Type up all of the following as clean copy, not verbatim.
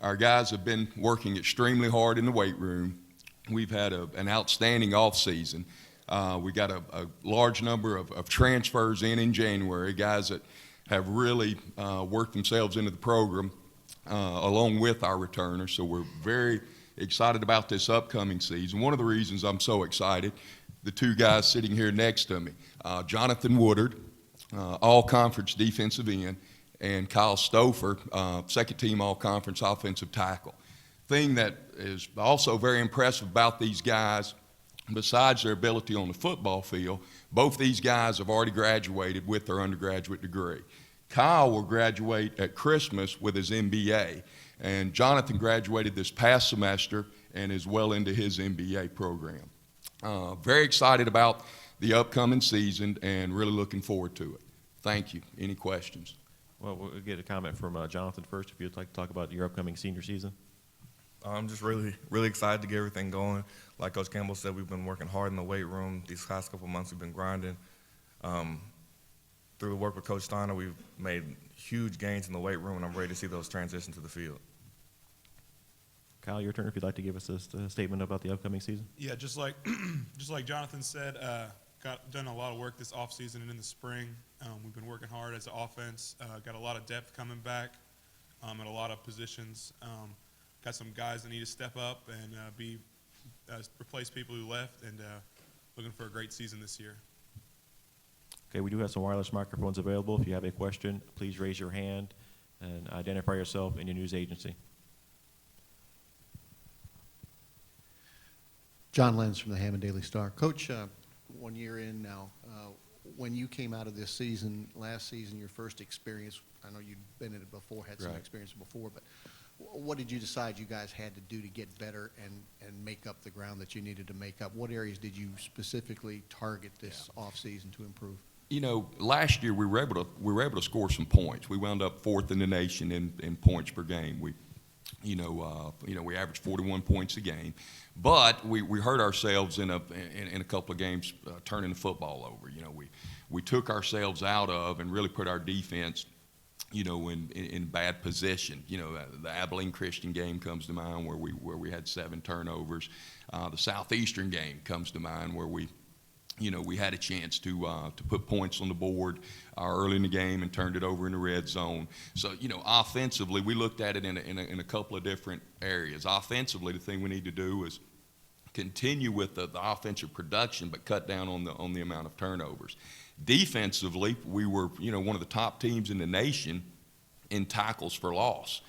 Our guys have been working extremely hard in the weight room. We've had an outstanding off season. We got a large number of transfers in January, guys that have really worked themselves into the program along with our returners. So we're very excited about this upcoming season. One of the reasons I'm so excited, the two guys sitting here next to me, Jonathan Woodard, all-conference defensive end, and Kyle Stouffer, second-team all-conference offensive tackle. Thing that is also very impressive about these guys, besides their ability on the football field, both these guys have already graduated with their undergraduate degree. Kyle will graduate at Christmas with his MBA, and Jonathan graduated this past semester and is well into his MBA program. Very excited about the upcoming season and really looking forward to it. Thank you. Any questions? Well, we'll get a comment from Jonathan first, if you'd like to talk about your upcoming senior season. I'm just really excited to get everything going. Like Coach Campbell said, we've been working hard in the weight room. These past couple months we've been grinding. Through the work with Coach Steiner, we've made huge gains in the weight room, and I'm ready to see those transition to the field. Kyle, your turn if you'd like to give us a statement about the upcoming season. Yeah, just like Jonathan said, done a lot of work this offseason and in the spring. We've been working hard as an offense, got a lot of depth coming back at a lot of positions. Got some guys that need to step up and replace people who left, and looking for a great season this year. Okay, we do have some wireless microphones available. If you have a question, please raise your hand and identify yourself and your news agency. John Lenz from the Hammond Daily Star. Coach, 1 year in now, when you came out of this season, last season, your first experience, I know you'd been in it before, had some experience before, but what did you decide you guys had to do to get better and make up the ground that you needed to make up? What areas did you specifically target this offseason to improve? You know, last year we were able to score some points. We wound up fourth in the nation in points per game. We averaged 41 points a game, but we hurt ourselves in a couple of games turning the football over. You know, we took ourselves out of and really put our defense, in bad position. You know, the Abilene Christian game comes to mind where we had 7 turnovers. The Southeastern game comes to mind where we had a chance to put points on the board early in the game and turned it over in the red zone. So, offensively, we looked at it in a couple of different areas. Offensively, the thing we need to do is continue with the offensive production, but cut down on the amount of turnovers. Defensively, we were, one of the top teams in the nation in tackles for loss.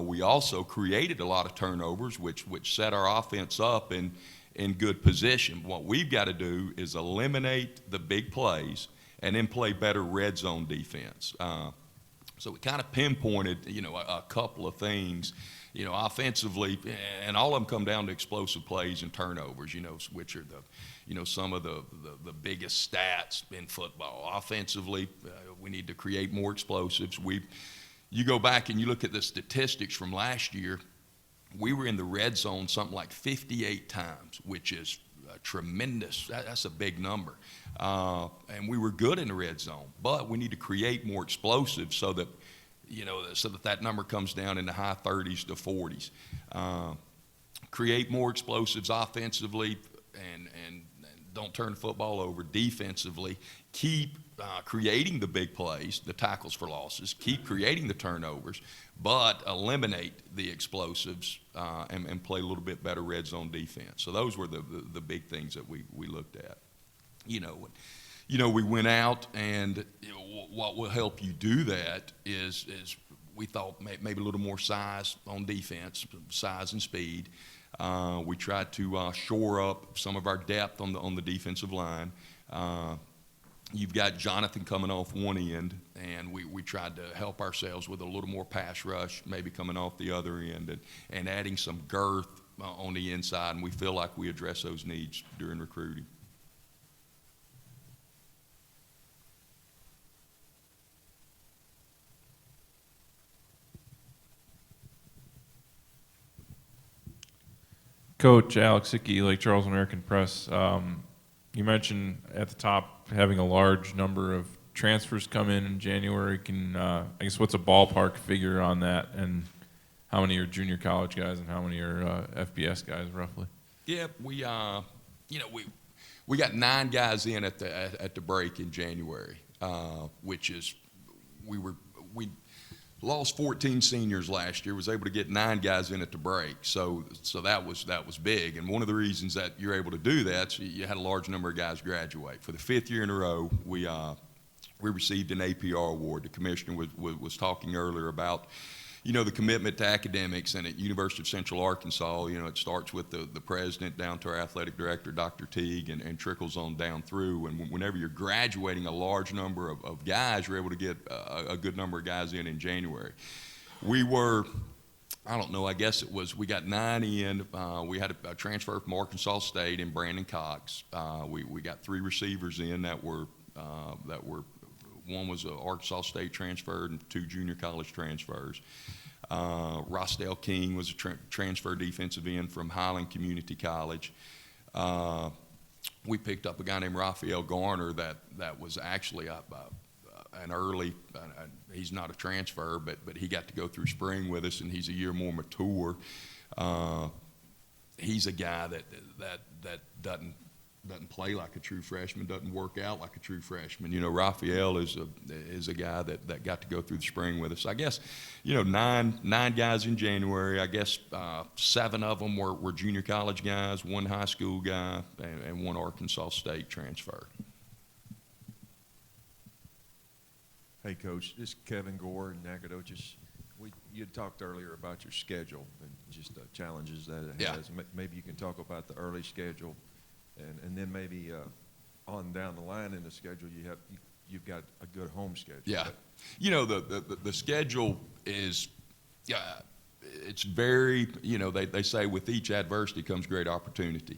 We also created a lot of turnovers, which set our offense up in good position. What we've got to do is eliminate the big plays and then play better red zone defense. So we kind of pinpointed, a couple of things, offensively, and all of them come down to explosive plays and turnovers, which are some of the biggest stats in football. Offensively, we need to create more explosives. You go back and you look at the statistics from last year, we were in the red zone something like 58 times, which is tremendous. That's a big number. And we were good in the red zone, but we need to create more explosives so that, that number comes down in the high 30s to 40s. Create more explosives offensively and don't turn the football over. Defensively, keep creating the big plays, the tackles for losses, keep creating the turnovers, but eliminate the explosives and play a little bit better red zone defense. So those were the big things that we looked at. We went out, and what will help you do that is we thought maybe a little more size on defense, size and speed. We tried to shore up some of our depth on the defensive line. You've got Jonathan coming off one end, and we tried to help ourselves with a little more pass rush, maybe coming off the other end, and adding some girth on the inside, and we feel like we address those needs during recruiting. Coach Alex Hickey, Lake Charles American Press. You mentioned at the top having a large number of transfers come in January. I guess what's a ballpark figure on that? And how many are junior college guys and how many are FBS guys, roughly? Yeah, we we got 9 guys in at the break in January, which is we lost 14 seniors last year. Was able to get 9 guys in at the break, so that was big. And one of the reasons that you're able to do that, so you had a large number of guys graduate. For the 5th year in a row, we received an APR award. The commissioner was talking earlier about, the commitment to academics, and at University of Central Arkansas, it starts with the president down to our athletic director, Dr. Teague, and trickles on down through. And whenever you're graduating a large number of guys, you're able to get a good number of guys in January. We were, I don't know, I guess we got 9 in. We had a transfer from Arkansas State in Brandon Cox. We got 3 receivers in that were one was an Arkansas State transfer and 2 junior college transfers. Rosdale King was a transfer defensive end from Highland Community College. We picked up a guy named Raphael Garner that was actually an early, he's not a transfer, but he got to go through spring with us, and he's a year more mature. He's a guy that doesn't play like a true freshman, doesn't work out like a true freshman. Raphael is a guy that got to go through the spring with us. I guess, 9 guys in January. I guess 7 of them were junior college guys, 1 high school guy, and 1 Arkansas State transfer. Hey, Coach, this is Kevin Gore in Nacogdoches. You had talked earlier about your schedule and just the challenges that it has. Maybe you can talk about the early schedule. And then maybe on down the line in the schedule, you've got a good home schedule. Yeah, the schedule is, it's very, they say with each adversity comes great opportunity,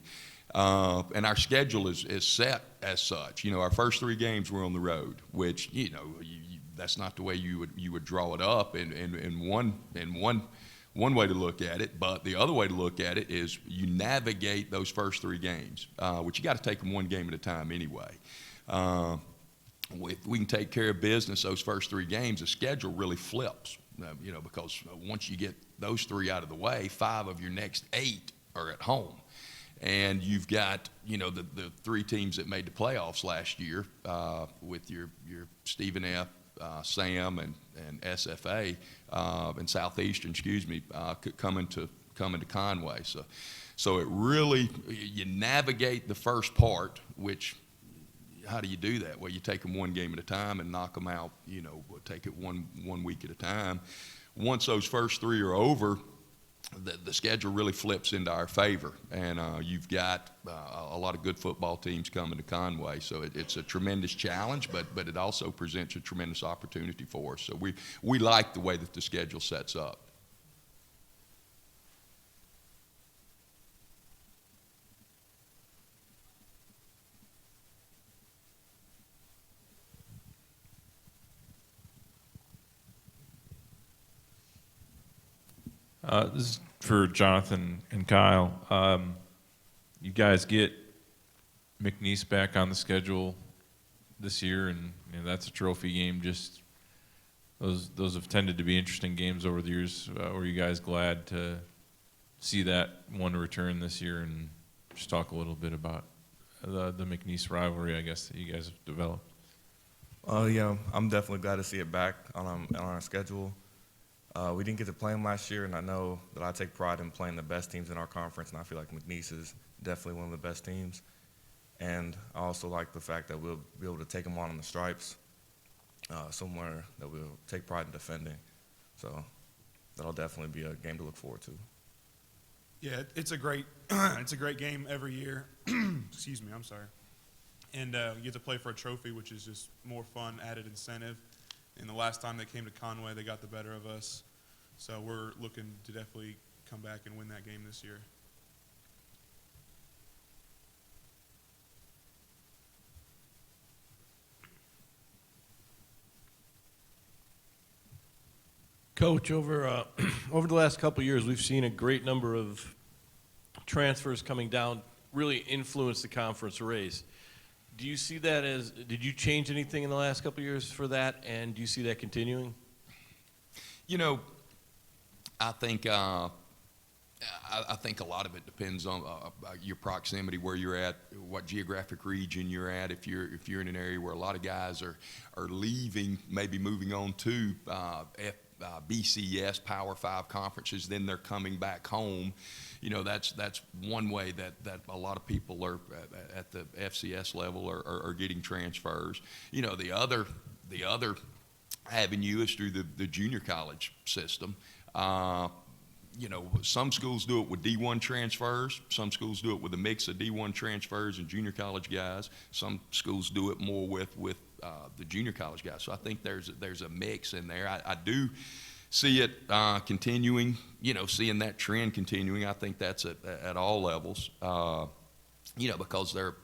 and our schedule is set as such. Our first 3 games were on the road, which that's not the way you would draw it up in one way to look at it, but the other way to look at it is you navigate those first 3 games, which you got to take them 1 game at a time anyway. If we can take care of business those first 3 games, the schedule really flips, because once you get those 3 out of the way, 5 of your next 8 are at home. And you've got, the 3 teams that made the playoffs last year with your Stephen F., Sam and SFA and Southeastern, coming to Conway. So it really, you navigate the first part, which, how do you do that? Well, you take them 1 game at a time and knock them out, take it one week at a time. Once those first 3 are over, the schedule really flips into our favor, and you've got a lot of good football teams coming to Conway. So it's a tremendous challenge, but it also presents a tremendous opportunity for us. So we like the way that the schedule sets up. This is for Jonathan and Kyle. You guys get McNeese back on the schedule this year, and that's a trophy game. Just those have tended to be interesting games over the years. Were you guys glad to see that one return this year, and just talk a little bit about the McNeese rivalry, I guess, that you guys have developed? Yeah, I'm definitely glad to see it back on our schedule. We didn't get to play them last year, and I know that I take pride in playing the best teams in our conference, and I feel like McNeese is definitely one of the best teams. And I also like the fact that we'll be able to take them on the stripes, somewhere that we'll take pride in defending. So that'll definitely be a game to look forward to. Yeah, it's a great game every year. Excuse me, I'm sorry. And you get to play for a trophy, which is just more fun, added incentive. And the last time they came to Conway, they got the better of us. So we're looking to definitely come back and win that game this year. Coach, over the last couple of years, we've seen a great number of transfers coming down, really influence the conference race. Do you see that did you change anything in the last couple of years for that, and do you see that continuing? I think I think a lot of it depends on your proximity, where you're at, what geographic region you're at. If you're in an area where a lot of guys are leaving, maybe moving on to BCS Power 5 conferences, then they're coming back home. You know, that's one way that a lot of people are at the FCS level are getting transfers. You know, the other avenue is through the junior college system. You know, some schools do it with D1 transfers. Some schools do it with a mix of D1 transfers and junior college guys. Some schools do it more with the junior college guys. So I think there's a mix in there. I do see it continuing, you know, seeing that trend continuing. I think that's at all levels, you know, because there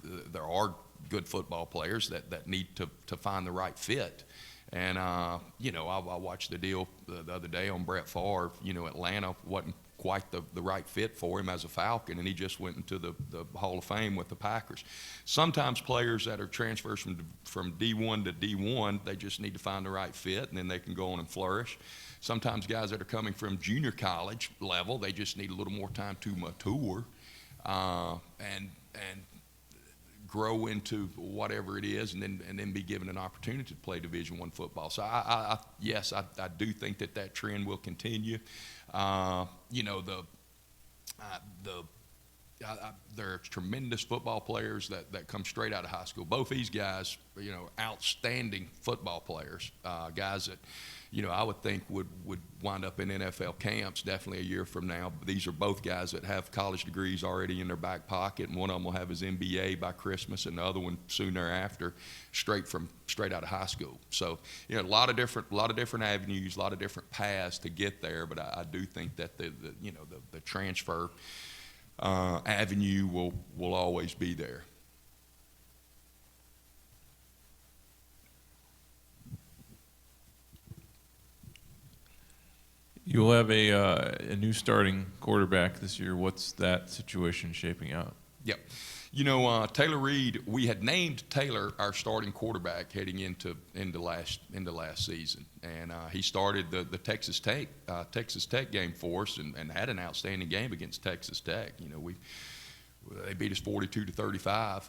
are good football players that need to find the right fit. And, you know, I watched the deal the other day on Brett Favre. You know, Atlanta wasn't quite the right fit for him as a Falcon, and he just went into the Hall of Fame with the Packers. Sometimes players that are transfers from D1 to D1, they just need to find the right fit, and then they can go on and flourish. Sometimes guys that are coming from junior college level, they just need a little more time to mature and grow into whatever it is, and then be given an opportunity to play Division I football. So yes, I do think that trend will continue. You know, there are tremendous football players that come straight out of high school. Both these guys, you know, outstanding football players, guys that, you know, I would think would wind up in NFL camps definitely a year from now. But these are both guys that have college degrees already in their back pocket, and one of them will have his MBA by Christmas, and the other one soon thereafter, straight out of high school. So, you know, a lot of different avenues, a lot of different paths to get there. But I do think that the transfer avenue will always be there. You'll have a new starting quarterback this year. What's that situation shaping out? Yep. You know, Taylor Reed, we had named Taylor our starting quarterback heading into last season, and he started the Texas Tech game for us and had an outstanding game against Texas Tech. You know, they beat us 42-35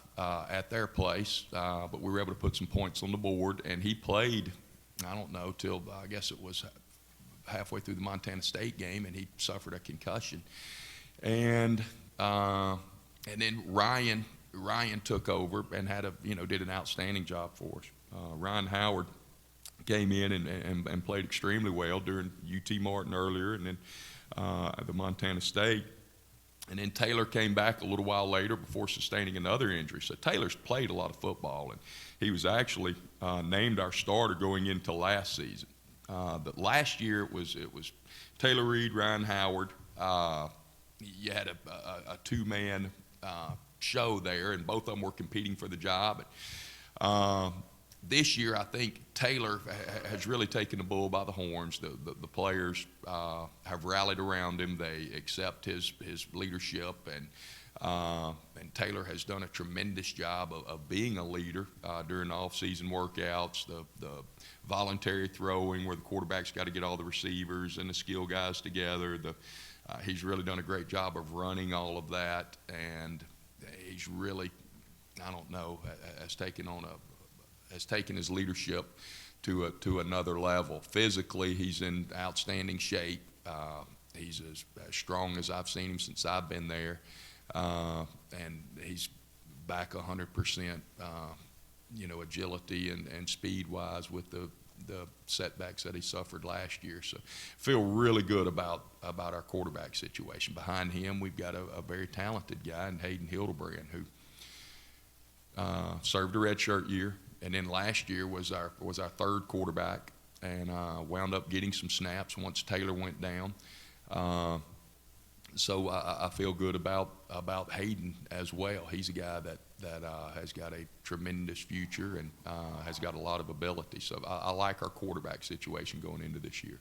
at their place, but we were able to put some points on the board, and he played, I don't know, till I guess it was halfway through the Montana State game, and he suffered a concussion. And then Ryan took over and did an outstanding job for us. Ryan Howard came in and played extremely well during UT Martin earlier, and then the Montana State. And then Taylor came back a little while later before sustaining another injury. So Taylor's played a lot of football, and he was actually named our starter going into last season. But last year it was Taylor Reed, Ryan Howard. You had a two-man show there, and both of them were competing for the job. This year, I think Taylor has really taken the bull by the horns. The players have rallied around him. They accept his leadership, and Taylor has done a tremendous job of being a leader during the off-season workouts, the voluntary throwing where the quarterback's got to get all the receivers and the skill guys together. He's really done a great job of running all of that, and he's really, I don't know, has taken his leadership to another level. Physically, he's in outstanding shape. He's as strong as I've seen him since I've been there, and he's back 100%. Agility and speed-wise with the setbacks that he suffered last year. So feel really good about our quarterback situation. Behind him, we've got a very talented guy in Hayden Hildebrand who served a redshirt year, and then last year was our third quarterback, and wound up getting some snaps once Taylor went down. So I feel good about Hayden as well. He's a guy that has got a tremendous future and has got a lot of ability. So I like our quarterback situation going into this year.